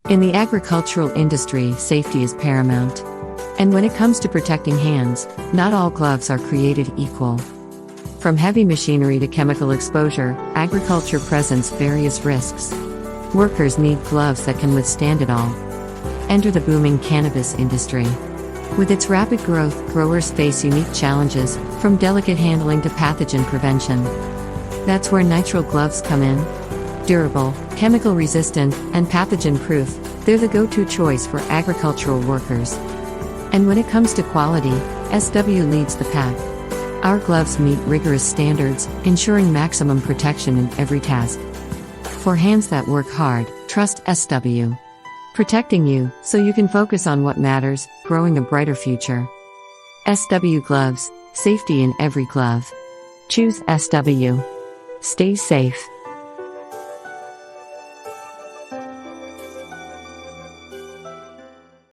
In the agricultural industry, safety is paramount. And when it comes to protecting hands, not all gloves are created equal. From heavy machinery to chemical exposure, agriculture presents various risks. Workers need gloves that can withstand it all. Enter the booming cannabis industry. With its rapid growth, growers face unique challenges, from delicate handling to pathogen prevention. That's where nitrile gloves come in. Durable, chemical-resistant, and pathogen-proof, they're the go-to choice for agricultural workers. And when it comes to quality, SW leads the pack. Our gloves meet rigorous standards, ensuring maximum protection in every task. For hands that work hard, trust SW. Protecting you, so you can focus on what matters, growing a brighter future. SW Gloves, safety in every glove. Choose SW. Stay safe.